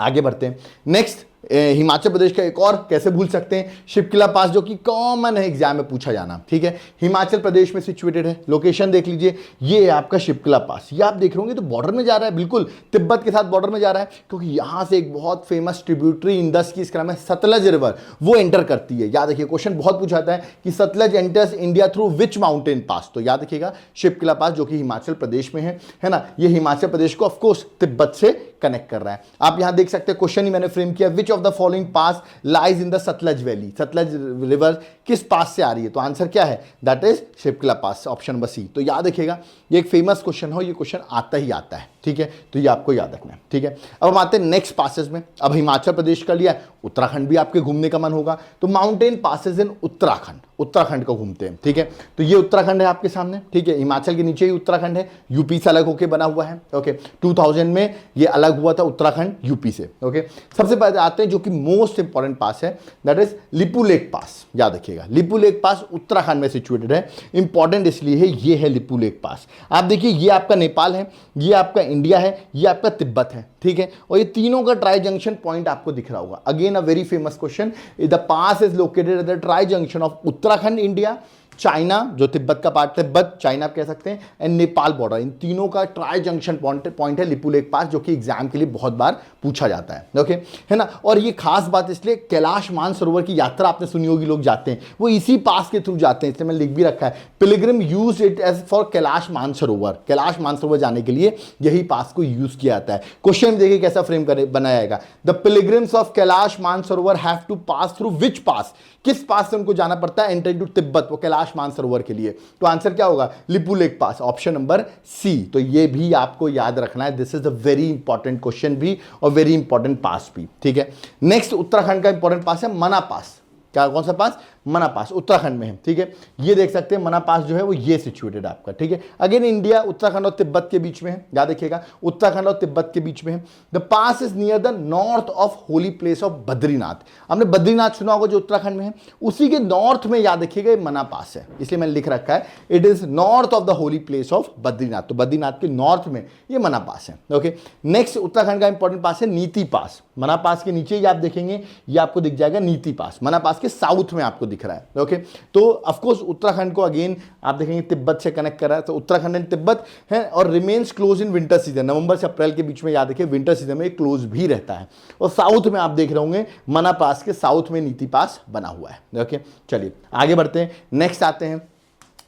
Speaker 1: आगे बढ़ते हैं, नेक्स्ट हिमाचल प्रदेश का एक और, कैसे भूल सकते हैं, शिपकिला पास, जो कि कॉमन है एग्जाम में पूछा जाना, ठीक है, हिमाचल प्रदेश में सिचुएटेड है। लोकेशन देख लीजिए, ये है आपका शिपकिला पास, ये आप देख रहे होंगे तो बॉर्डर में जा रहा है, बिल्कुल तिब्बत के साथ बॉर्डर में जा रहा है, क्योंकि यहां से एक बहुत फेमस ट्रिब्यूटरी इंडस की, इसका नाम है सतलज रिवर, वो एंटर करती है। याद रखिए क्वेश्चन बहुत पूछा जाता है कि Sutlej enters India through which mountain pass, तो याद रखिएगा शिपकिला पास, जो कि हिमाचल प्रदेश में है ना, ये हिमाचल प्रदेश को ऑफकोर्स तिब्बत से कनेक्ट कर रहा है। आप यहां देख सकते हैं, क्वेश्चन ही मैंने फ्रेम किया, विच of the following pass lies in the Sutlej valley. Sutlej river किस पास से आ रही है? तो आंसर क्या है? That is Shipki La pass, option number C. तो याद रखिएगा ये एक फेमस क्वेश्चन हो, ये क्वेश्चन आता ही आता है, ठीक है, तो ये आपको याद रखना है, ठीक है। अब हम आते हैं नेक्स्ट पासेस में। अब हिमाचल प्रदेश का लिया, उत्तराखंड भी आपके घूमने का मन होगा, तो माउंटेन पासेस इन उत्तराखंड, उत्तराखंड को घूमते हैं, ठीक है। तो ये उत्तराखंड है आपके सामने, ठीक है, हिमाचल के नीचे ही उत्तराखंड है, यूपी से अलग होकर बना हुआ है। ओके, 2000 में ये अलग हुआ था उत्तराखंड यूपी से। ओके, सबसे पहले आते हैं जो कि मोस्ट इंपॉर्टेंट पास है, दैट इज लिपुलेख पास। याद रखिएगा लिपुलेख पास उत्तराखंड में सिचुएटेड है, इंपॉर्टेंट इसलिए है, ये है लिपुलेख पास। आप देखिए ये आपका नेपाल है, ये आपका इंडिया है, ये आपका तिब्बत है, ठीक है, और ये तीनों का ट्राई जंक्शन पॉइंट आपको दिख रहा होगा। Again a very famous question, the pass is located at the try junction of Uttarakhand India, China, जो तिब्बत का पार्ट, तिब्बत चाइना आप कह सकते हैं, एंड नेपाल बॉर्डर, इन तीनों का ट्राई जंक्शन पॉइंट है लिपुलेख पास, जो कि एग्जाम के लिए बहुत बार पूछा जाता है। ओके, है ना, और ये खास बात इसलिए, कैलाश मानसरोवर की यात्रा आपने सुनी होगी, लोग जाते हैं वो इसी पास के थ्रू जाते हैं, इसलिए मैंने लिख भी रखा है, pilgrim use it as for Kailash Mansarovar, Kailash Mansarovar जाने के लिए यही पास को यूज किया जाता है। क्वेश्चन देखिए कैसा फ्रेम बनाया जाएगा, the pilgrims of Kailash Mansarovar have to pass through which pass, किस पास से उनको जाना पड़ता है एंटर टू तिब्बत, वो कैलाश कैलाश मानसरोवर के लिए, तो आंसर क्या होगा, लिपुलेख पास, ऑप्शन नंबर सी। तो ये भी आपको याद रखना है, this is a very important question भी और वेरी इंपॉर्टेंट पास भी, ठीक है। नेक्स्ट उत्तराखंड का इंपॉर्टेंट पास है मना पास। क्या, कौन सा पास, मना पास, उत्तराखंड में है, ठीक है। ये देख सकते हैं मना पास जो है वो ये सिचुएटेड आपका, ठीक है। अगेन इंडिया उत्तराखंड और तिब्बत के बीच में है, याद रखिएगा उत्तराखंड और तिब्बत के बीच में है। The pass is near the north of holy place of Badrinath. हमने बद्रीनाथ सुना होगा जो उत्तराखंड में है, उसी के नॉर्थ में याद रखिएगा मना पास है, इसलिए मैंने लिख रखा है it is north of the holy place of Badrinath. तो बद्रीनाथ के नॉर्थ में ये मना पास है, ओके। नेक्स्ट उत्तराखंड का इंपॉर्टेंट पास है नीति पास। मना पास के नीचे ही आप देखेंगे ये आपको दिख जाएगा नीति पास, मना पास के साउथ में आपको दिख रहा है, ओके। तो ऑफकोर्स उत्तराखंड को अगेन आप देखेंगे तिब्बत से कनेक्ट कर रहा है, तो उत्तराखंड एंड तिब्बत है, और remains close in winter season, नवंबर से अप्रैल के बीच में याद रखिए विंटर सीजन में क्लोज भी रहता है। और साउथ में आप देख रहे होंगे मना पास के साउथ में नीति पास बना हुआ है, ओके। चलिए आगे बढ़ते हैं, नेक्स्ट आते हैं।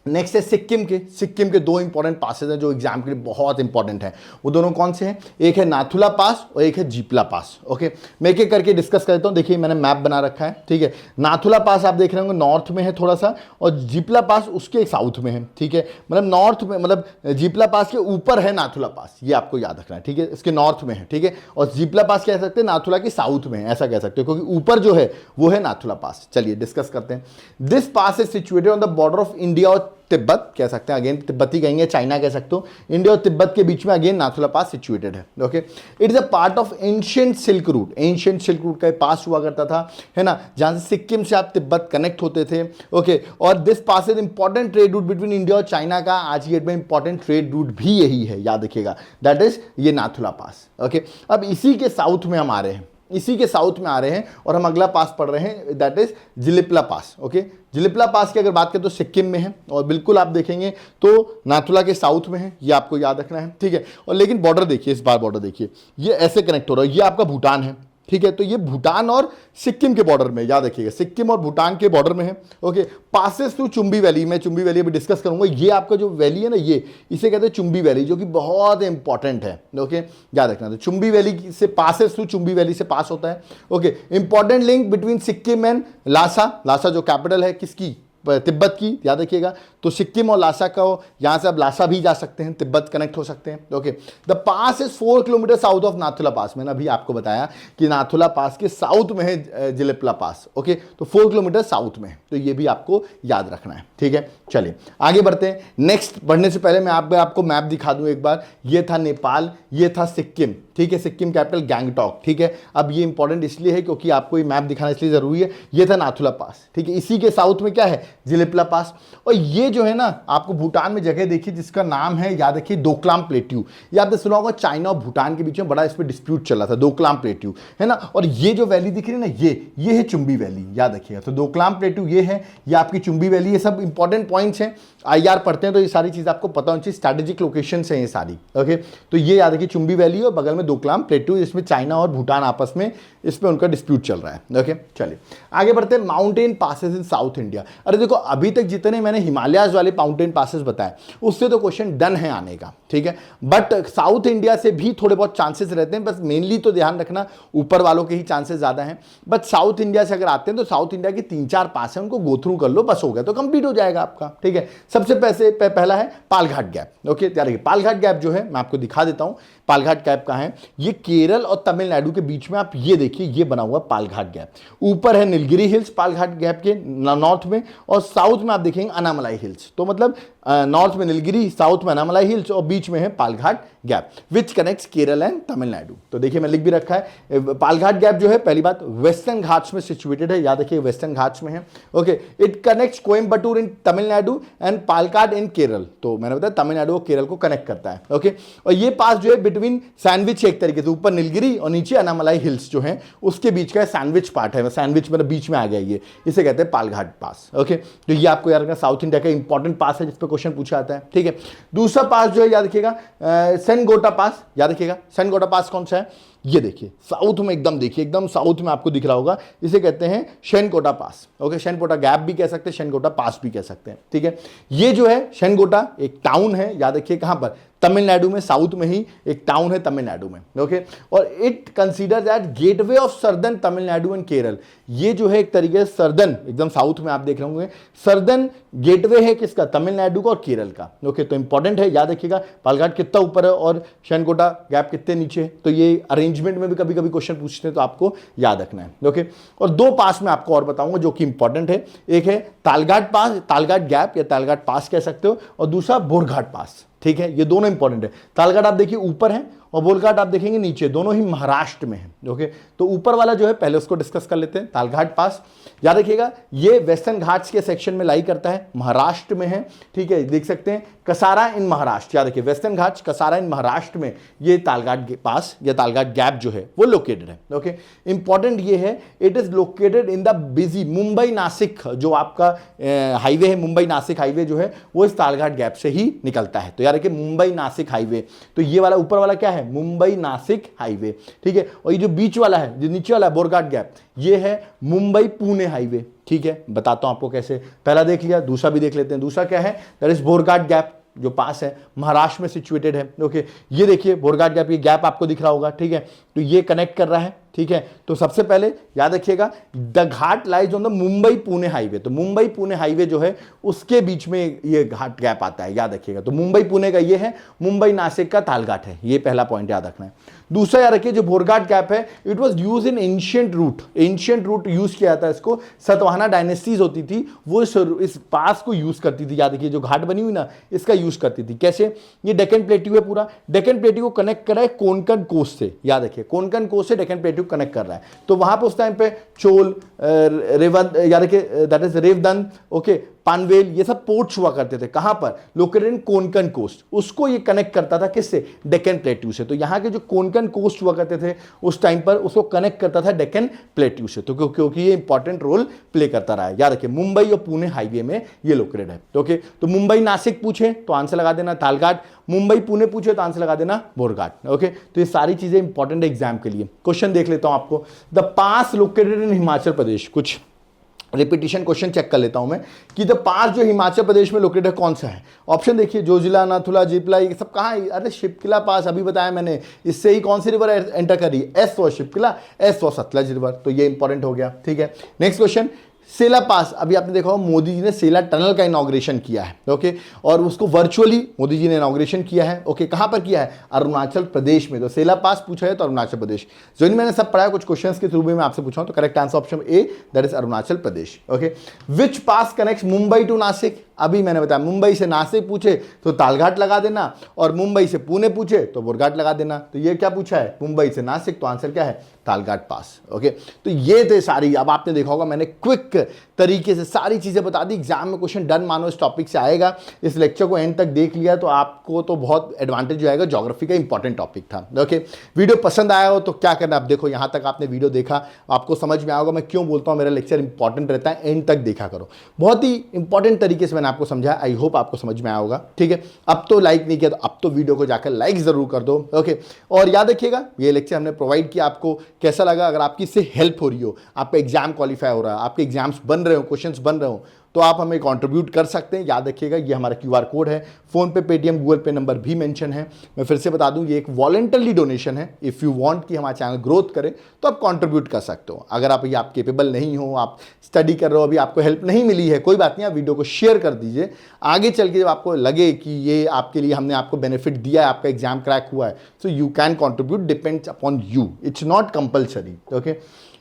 Speaker 1: नेक्स्ट है सिक्किम के दो इंपॉर्टेंट पासेज हैं जो एग्जाम के लिए बहुत इंपॉर्टेंट है। वो दोनों कौन से हैं, एक है नाथुला पास और एक है जीपला पास, ओके। मैं एक एक करके डिस्कस करता हूँ। देखिए मैंने मैप बना रखा है, ठीक है। नाथुला पास आप देख रहे होंगे नॉर्थ में है थोड़ा सा, और जीपला पास उसके साउथ में है, ठीक है। मतलब नॉर्थ में, मतलब जीपला पास के ऊपर है नाथुला पास, ये आपको याद रखना है, ठीक है। इसके नॉर्थ में है, ठीक है। और जीपला पास कह सकते हैं नाथुला के साउथ में है, ऐसा कह सकते हो, क्योंकि ऊपर जो है वो है नाथुला पास। चलिए डिस्कस करते हैं। This pass is situated on the border of India और तिब्बत, कह सकते हैं, अगेन तिब्बती कहेंगे, चाइना कह सकते हो, इंडिया और तिब्बत के बीच में अगेन नाथुला पास सिचुएटेड है, okay. It is a part of ancient silk route, ancient silk route का पास हुआ करता था, है ना, जहां से सिक्किम से आप तिब्बत कनेक्ट होते थे, ओके। और this pass is important trade route between India और चाइना का आज की डेट में इंपॉर्टेंट ट्रेड रूट भी यही है, याद रखिएगा, दैट इज ये नाथुला पास, ओके। अब इसी के साउथ में हम आ रहे हैं, इसी के साउथ में आ रहे हैं और हम अगला पास पढ़ रहे हैं, दैट इज जिलिपला पास, ओके। जिलिपला पास की अगर बात करें तो सिक्किम में है, और बिल्कुल आप देखेंगे तो नाथुला के साउथ में है, ये आपको याद रखना है, ठीक है। और लेकिन बॉर्डर देखिए, इस बार बॉर्डर देखिए, ये ऐसे कनेक्ट हो रहा है, ये आपका भूटान है, ठीक है। तो ये भूटान और सिक्किम के बॉर्डर में, याद रखिएगा सिक्किम और भूटान के बॉर्डर में है, okay. Passes through Chumbi valley, मैं चुंबी वैली अभी डिस्कस करूंगा। ये आपका जो वैली है ना, ये इसे कहते हैं चुंबी वैली, जो कि बहुत इंपॉर्टेंट है, ओके, याद रखना। तो चुंबी वैली से पासेस थ्रू चुंबी वैली से पास होता है, okay. Important link between Sikkim and Lhasa, Lhasa जो कैपिटल है किसकी, तिब्बत की, याद रखिएगा। तो सिक्किम और लासा का, यहाँ से आप लासा भी जा सकते हैं, तिब्बत कनेक्ट हो सकते हैं, okay. The pass is 4 kilometre south of Nathula pass. मैंने अभी आपको बताया कि नाथुला पास के साउथ में है जिलिपला पास, ओके। तो 4 किलोमीटर साउथ में है, तो ये भी आपको याद रखना है, ठीक है। चलिए आगे बढ़ते हैं। नेक्स्ट बढ़ने से पहले मैं आपको मैप दिखा दूं एक बार। ये था नेपाल, ये था सिक्किम, ठीक है। सिक्किम कैपिटल गैंगटॉक, ठीक है। अब ये इंपॉर्टेंट इसलिए है क्योंकि आपको ये मैप दिखाना इसलिए जरूरी है। ये था नाथुला पास, ठीक है। इसी के साउथ में क्या है, जिलिपला पास। और ये जो है ना, आपको भूटान में जगह देखिए जिसका नाम है, याद रखिए, डोकलाम प्लेट्यू। ये आपने सुना होगा, चाइना और भूटान के बीच में बड़ा इस पर डिस्प्यूट चला था, डोकलाम प्लेट्यू, है ना। और ये जो वैली दिख रही है ना, ये है चुंबी वैली, याद रखिएगा। तो डोकलाम प्लेट्यू ये है, ये आपकी चुंबी वैली। ये सब इंपॉर्टेंट पॉइंट्स हैं, आईआर पढ़ते हैं तो ये सारी चीज आपको पता होनी चाहिए, स्ट्रैटेजिक लोकेशन है ये सारी, ओके। तो ये याद रखिए चुंबी वैली और बगल में डोकलाम प्लेट्यू, इसमें चाइना और भूटान आपस में इस पे उनका डिस्प्यूट चल रहा है, ओके। चलिए आगे बढ़ते हैं। माउंटेन पासेस इन साउथ इंडिया। अरे देखो, अभी तक जितने मैंने हिमालयाज वाले माउंटेन पासेस बताए उससे तो क्वेश्चन डन है आने का, ठीक है। बट साउथ इंडिया से भी थोड़े बहुत चांसेस रहते हैं, बस मेनली तो ध्यान रखना ऊपर वालों के ही चांसेस ज्यादा हैं। बट साउथ इंडिया से अगर आते हैं तो साउथ इंडिया के 3-4 पास हैं, उनको गो थ्रू कर लो, बस हो गया, तो कंप्लीट हो जाएगा आपका, ठीक है। सबसे पहला है पालघाट गैप, ओके। याद रखिए पालघाट गैप जो है, मैं आपको दिखा देता हूं पालघाट गैप कहां है। ये केरल और तमिलनाडु के बीच में, आप ये देखिए, ये बना हुआ पालघाट गैप। ऊपर है नीलगिरी हिल्स पालघाट गैप के नॉर्थ में, और साउथ में आप देखेंगे अनामलाई हिल्स। तो मतलब नॉर्थ में नीलगिरी, साउथ में अनामलाई हिल्स, और बीच में है Palghat gap which connects Kerala and Tamil Nadu. तो देखिए मैं लिख भी रखा है, पालघाट गैप जो है, पहली बात वेस्टर्न घाट्स में सिचुएटेड है, याद रखिए वेस्टर्न घाट्स में है, okay. It connects Coimbatore in Tamil Nadu and Palakkad in Kerala. तो मैंने बताया तमिलनाडु और केरल को कनेक्ट करता है, ओके। और ये पास जो है बिटवीन सैंडविच, एक तरीके से ऊपर नीलगिरी और नीचे अनामलाई हिल्स जो है उसके बीच का सैंडविच पार्ट है, सैंडविच मतलब बीच में आ गया, ये इसे कहते हैं पालघाट पास, ओके। तो ये आपको याद रखना, साउथ इंडिया का इंपॉर्टेंट पास है जिस पे क्वेश्चन पूछा जाता है, ठीक है। दूसरा पास जो है, याद रखिएगा सेनगोटा पास, याद रखिएगा सेनगोटा पास कौन सा है, ये देखिए साउथ में, एकदम देखिए एकदम साउथ में आपको दिख रहा होगा, इसे कहते हैं शेनकोटा पास। ओके, शेनकोटा गैप भी कह सकते हैं, शेनकोटा पास भी कह सकते हैं। ठीक है, ये जो है शेनकोटा एक टाउन है, याद रखिए कहां पर, तमिलनाडु में, साउथ में ही एक टाउन है तमिलनाडु में। ओके, और it consider that gateway of southern Tamil Nadu and Kerala. ये जो है एक तरीके से सर्दन, एकदम साउथ में आप देख रहे होंगे, सर्दन गेटवे है किसका, तमिलनाडु का और केरल का। ओके, तो इंपॉर्टेंट है, याद रखिएगा पालघाट कितना ऊपर है और शेनकोटा गैप कितने नीचे है। तो ये अरेंजमेंट में भी कभी कभी क्वेश्चन पूछते हैं, तो आपको याद रखना है। ओके, और दो पास में आपको और बताऊंगा जो कि इंपॉर्टेंट है, एक है तालघाट पास, तालघाट गैप या तालघाट पास कह सकते हो, और दूसरा बोरघाट पास। ठीक है, ये दोनों इंपॉर्टेंट है। तालघाट आप देखिए ऊपर है और बोरघाट आप देखेंगे नीचे, दोनों ही महाराष्ट्र में है। ओके, तो ऊपर वाला जो है पहले उसको डिस्कस कर लेते हैं, तालघाट पास। याद रखिएगा ये वेस्टर्न घाट्स के सेक्शन में लाई करता है, महाराष्ट्र में है। ठीक है, देख सकते हैं कसारा इन महाराष्ट्र, याद रखिए वेस्टर्न घाट्स कसारा इन महाराष्ट्र में ये तालघाट पास या तालघाट गैप जो है वो लोकेटेड है। ओके, इंपॉर्टेंट ये है, it is located in the busy Mumbai Nashik, जो आपका हाईवे है, मुंबई नासिक हाईवे जो है वो इस तालघाट गैप से ही निकलता है। तो याद रखिए मुंबई नासिक हाईवे, तो ये वाला ऊपर वाला क्या है, मुंबई नासिक हाईवे। ठीक है, और ये जो बीच वाला है, जो नीचे वाला है बोरघाट गैप, ये है मुंबई पुणे हाईवे। ठीक है, बताता हूं आपको कैसे, पहला देख लिया, दूसरा भी देख लेते हैं। दूसरा क्या है, दैट इज बोरघाट गैप, जो पास है महाराष्ट्र में सिचुएटेड है। ओके, ये देखिए बोरघाट गैप, ये गैप आपको दिख रहा होगा। ठीक है, तो ये कनेक्ट कर रहा है। ठीक है, तो सबसे पहले याद रखिएगा the Ghat lies on the Mumbai Pune highway, तो मुंबई पुणे हाईवे जो है उसके बीच में ये घाट गैप आता है, याद रखिएगा। तो मुंबई पुणे का ये है, मुंबई नासिक का तालघाट है, ये पहला पॉइंट याद रखना है। दूसरा याद रखिए जो बोरघाट गैप है, it was use in ancient route, ancient route use किया था इसको, सतवाहना डायनेस्टीज होती थी वो इस पास को यूज करती थी। याद रखिए जो घाट बनी हुई ना, इसका यूज करती थी। कैसे, ये डेक्कन प्लेट्यू है, पूरा डेक्कन प्लेट्यू को कनेक्ट करा है कोंकण कोस्ट से, याद रखिए कोंकण कोस्ट से डेक्कन प्लेट्यू कनेक्ट कर रहा है। तो वहां पे उस टाइम पे चोल, रेवद, याद रखिए दैट इज रेवदन, ओके, पानवेल, ये सब पोर्ट्स हुआ करते थे। कहां पर, लोकेटेड इन कोंकण कोस्ट, उसको ये कनेक्ट करता था किससे, डेक्कन प्लेट्यू से। तो यहां के जो कोंकण कोस्ट हुआ करते थे उस टाइम पर, उसको कनेक्ट करता था डेक्कन प्लेट्यू से। तो क्योंकि ये इंपॉर्टेंट रोल प्ले करता रहा है। याद रखिए मुंबई और पुणे हाईवे में ये लोकेटेड है। ओके, तो मुंबई नासिक पूछे तो आंसर लगा देना तालघाट, मुंबई पुणे पूछे तो आंसर लगा देना बोरघाट। ओके, तो ये सारी चीजें इंपॉर्टेंट है एग्जाम के लिए। क्वेश्चन देख लेता हूं आपको, the pass located in Himachal Pradesh, कुछ रिपीटिशन क्वेश्चन चेक कर लेता हूं मैं कि द पास जो हिमाचल प्रदेश में लोकेटेड है कौन सा है। ऑप्शन देखिए, जोजिला, नाथुला, जिपला, ये सब कहाँ है, अरे शिपकिला पास, अभी बताया मैंने, इससे ही कौन सी रिवर एंटर कर रही है, S for Shipki La, S for Sutlej river. तो ये इंपॉर्टेंट हो गया। ठीक है, नेक्स्ट क्वेश्चन, सेला पास, अभी आपने देखा होगा मोदी जी ने सेला टनल का इनॉग्रेशन किया है। ओके, और उसको वर्चुअली मोदी जी ने इनॉग्रेशन किया है। ओके, कहां पर किया है, अरुणाचल प्रदेश में। तो सेला पास पूछा है तो अरुणाचल प्रदेश, जो मैंने सब पढ़ा है, कुछ क्वेश्चंस के थ्रू भी मैं आपसे पूछा हूं, तो correct answer option A, that is Arunachal Pradesh. Okay, which pass connects Mumbai to Nashik, अभी मैंने बताया मुंबई से नासिक पूछे तो तालघाट लगा देना, और मुंबई से पुणे पूछे तो बोरघाट लगा देना। तो ये क्या पूछा है, मुंबई से नासिक, तो आंसर क्या है, तालघाट पास। ओके, तो ये थे सारी, अब आपने देखा होगा मैंने क्विक तरीके से सारी चीजें बता दी। एग्जाम में क्वेश्चन डन मानो इस टॉपिक से आएगा। इस लेक्चर को एंड तक देख लिया तो आपको तो बहुत एडवांटेज आएगा, ज्योग्राफी का इंपॉर्टेंट टॉपिक था। ओके, वीडियो पसंद आया हो तो क्या करना, आप देखो यहां तक आपने वीडियो देखा, आपको समझ में आएगा मैं क्यों बोलता हूं मेरा लेक्चर इंपॉर्टेंट रहता है, एंड तक देखा करो। बहुत ही इंपॉर्टेंट तरीके से मैंने आपको समझाया, आई होप आपको समझ में आया होगा। ठीक है, अब तो लाइक नहीं किया तो अब तो वीडियो को जाकर लाइक जरूर कर दो। ओके, और याद रखिएगा ये लेक्चर हमने प्रोवाइड किया, आपको कैसा लगा, अगर आपकी इससे हेल्प हो रही हो, आपका एग्जाम क्वालिफाई हो रहा है, आपके एग्जाम्स बन रहे हो, क्वेश्चंस बन रहे हो, तो आप हमें कंट्रीब्यूट कर सकते हैं। याद रखिएगा ये हमारा क्यूआर कोड है, फोन पे, पेटीएम, गूगल पे नंबर भी मेंशन है। मैं फिर से बता दूं ये एक वॉलंटरी डोनेशन है। इफ़ यू वांट कि हमारा चैनल ग्रोथ करे तो आप कंट्रीब्यूट कर सकते हो। अगर आप केपेबल नहीं हो, आप स्टडी कर रहे हो, अभी आपको हेल्प नहीं मिली है, कोई बात नहीं, आप वीडियो को शेयर कर दीजिए। आगे चल के जब आपको लगे कि ये आपके लिए हमने आपको बेनिफिट दिया है, आपका एग्जाम क्रैक हुआ है, so you can contribute, depends upon you, it's not compulsory. Okay,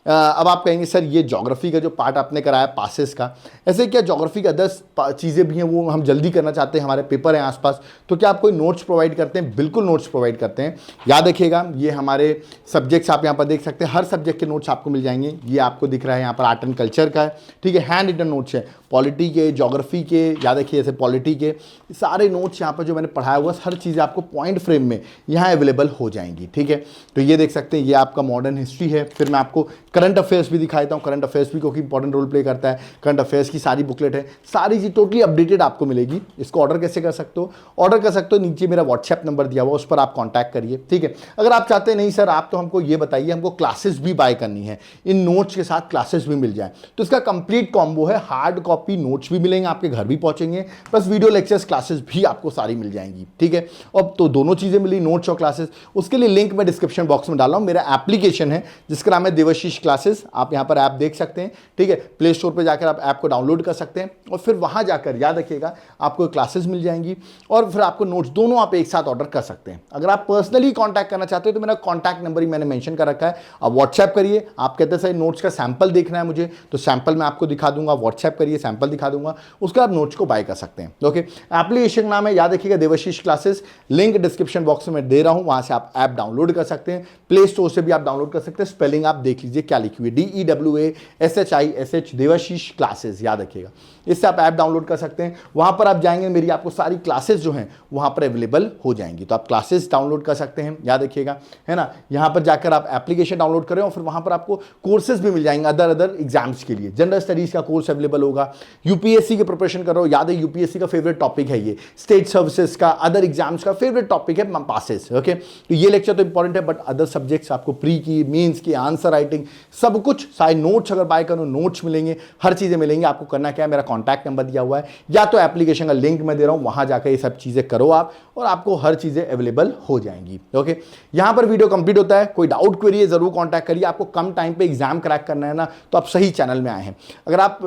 Speaker 1: अब आप कहेंगे सर ये ज्योग्राफी का जो पार्ट आपने कराया पासेस का, ऐसे क्या ज्योग्राफी का 10 चीज़ें भी हैं वो हम जल्दी करना चाहते हैं, हमारे पेपर हैं आसपास, तो क्या आप कोई नोट्स प्रोवाइड करते हैं? बिल्कुल नोट्स प्रोवाइड करते हैं। याद रखिएगा ये हमारे सब्जेक्ट्स आप यहाँ पर देख सकते हैं, हर सब्जेक्ट के नोट्स आपको मिल जाएंगे। ये आपको दिख रहा है यहाँ पर आर्ट एंड कल्चर का है, ठीक है, हैंड रिटन नोट्स है, पॉलिटी के, ज्योग्राफी के, याद रखिए जैसे पॉलिटी के सारे नोट्स यहाँ पर जो मैंने पढ़ाया हुआ हर चीज़ आपको पॉइंट फ्रेम में यहाँ अवेलेबल हो जाएंगी। ठीक है, तो ये देख सकते हैं ये आपका मॉडर्न हिस्ट्री है। फिर मैं आपको करंट अफेयर्स भी दिखाता हूँ, करंट अफेयर्स भी क्योंकि इंपॉर्टेंट रोल प्ले करता है। करंट अफेयर्स की सारी बुकलेट है, सारी चीज़ टोटली अपडेटेड आपको मिलेगी। इसको ऑर्डर कैसे कर सकते हो? ऑर्डर कर सकते हो, नीचे मेरा व्हाट्सएप नंबर दिया हुआ, उस पर आप कॉन्टैक्ट करिए, ठीक है। अगर आप चाहते हैं नहीं सर आप तो हमको ये बताइए हमको क्लासेस भी बाय करनी है, इन नोट्स के साथ क्लासेस भी मिल जाए, तो इसका कंप्लीट कॉम्बो है। हार्ड कॉपी नोट्स भी मिलेंगे, आपके घर भी पहुंचेंगे, प्लस वीडियो लेक्चर्स क्लासेस भी आपको सारी मिल जाएंगी, ठीक है। अब तो दोनों चीज़ें मिली, नोट्स और क्लासेस। उसके लिए लिंक मैं डिस्क्रिप्शन बॉक्स में डाला हूँ। मेरा एप्लीकेशन है जिसका नाम है देवाशीष क्लासेस, आप यहाँ पर ऐप देख सकते हैं, ठीक है। प्ले स्टोर पर जाकर आप ऐप को डाउनलोड कर सकते हैं और फिर वहाँ जाकर याद रखिएगा आपको क्लासेस मिल जाएंगी और फिर आपको नोट्स दोनों आप एक साथ ऑर्डर कर सकते हैं। अगर आप पर्सनली कॉन्टैक्ट करना चाहते हो तो मेरा कॉन्टैक्ट नंबर ही मैंने मेंशन कर रखा है, आप व्हाट्सएप करिए। आप कहते हैं सर नोट्स का सैंपल देखना है मुझे, तो सैंपल मैं आपको दिखा दूंगा, व्हाट्सएप करिए, सैंपल दिखा दूंगा, उसका आप नोट्स को बाय कर सकते हैं, ओके। एप्लीकेशन नाम है याद रखिएगा Devashish classes, link description box में दे रहा हूं, वहां से आप ऐप डाउनलोड कर सकते हैं, प्ले स्टोर से भी आप डाउनलोड कर सकते हैं। स्पेलिंग आप देख लीजिए क्या लिखी हुई है, DEWASHISH देवाशीष क्लासेस, याद रखिएगा। इससे आप ऐप डाउनलोड कर सकते हैं, वहां पर आप जाएंगे मेरी आपको सारी क्लासेस जो हैं वहां पर अवेलेबल हो जाएंगी, तो आप क्लासेस डाउनलोड कर सकते हैं, याद रखिएगा, है ना। यहां पर जाकर आप एप्लीकेशन डाउनलोड करें और फिर वहां पर आपको कोर्सेज भी मिल जाएंगे अदर एग्जाम्स के लिए। जनरल स्टडीज का कोर्स अवेलेबल होगा, यूपीएससी की प्रिपरेशन करो, याद है यूपीएससी का फेवरेट टॉपिक है ये, स्टेट सर्विसेज का, अदर एग्जाम्स का फेवरेट टॉपिक है पासेस, ओके। तो ये लेक्चर तो इंपॉर्टेंट है, बट अदर सब्जेक्ट्स आपको प्री की, मेंस की, आंसर राइटिंग, सब कुछ सारे नोट्स अगर बाय करो नोट्स मिलेंगे, हर चीजें मिलेंगी। आपको करना क्या है, मेरा कॉन्टैक्ट नंबर दिया हुआ है या तो एप्लीकेशन का लिंक मैं दे रहा हूं, वहां जाकर ये सब चीजें करो आप और आपको हर चीजें अवेलेबल हो जाएंगी, ओके। यहां पर वीडियो कंप्लीट होता है, कोई डाउट क्वेरी है जरूर कॉन्टैक्ट करिए। आपको कम टाइम पे एग्जाम क्रैक करना है ना, तो आप सही चैनल में आए हैं। अगर आप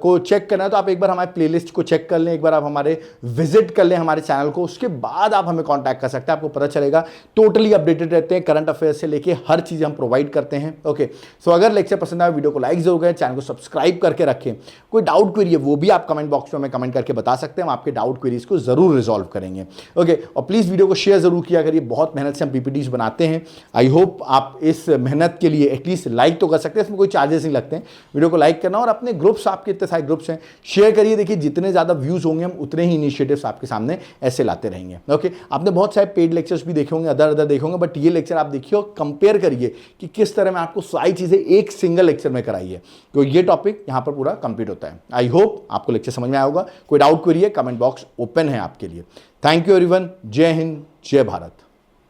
Speaker 1: को चेक करना है तो आप एक बार हमारे प्लेलिस्ट को चेक कर लें, एक बार आप हमारे विजिट कर लें हमारे चैनल को, उसके बाद आप हमें कॉन्टैक्ट कर सकते हैं। आपको पता चलेगा, टोटली अपडेटेड रहते हैं, करंट अफेयर से लेके हर चीज हम प्रोवाइड करते हैं, ओके। सो अगर लेक्चर पसंद आए वीडियो को लाइक जरूर करें, चैनल को सब्सक्राइब करके रखें। कोई डाउट क्वेरी है वो भी आप कमेंट बॉक्स में हमें कमेंट करके बता सकते हैं, हम आपके डाउट क्वेरीज को जरूर रिजॉल्व करेंगे, ओके। और प्लीज वीडियो को शेयर जरूर किया करिए, बहुत मेहनत से हम पीपीटीज बनाते हैं। आई होप आप इस मेहनत के लिए एटलीस्ट लाइक तो कर सकते हैं, इसमें कोई चार्जेस नहीं लगते हैं। वीडियो को लाइक करना और अपने ग्रुप्स, आपके इतने सारे ग्रुप्स हैं, शेयर करिए। देखिए जितने ज्यादा व्यूज होंगे हम उतने ही इनिशिएटिव्स आपके सामने ऐसे लाते रहेंगे, ओके। आपने बहुत सारे पेड लेक्चर्स भी देखे होंगे, अदर देखे होंगे, बट ये लेक्चर आप देखिए और कंपेयर करिए कि किस तरह मैं आपको सारी चीजें एक सिंगल लेक्चर में कराई है, तो ये टॉपिक यहां पर पूरा कंप्लीट होता है। आई होप आपको लेक्चर समझ में आया होगा। कोई डाउट क्वेरी है, कमेंट बॉक्स ओपन है आपके लिए। थैंक यू एवरीवन, जय हिंद, जय भारत।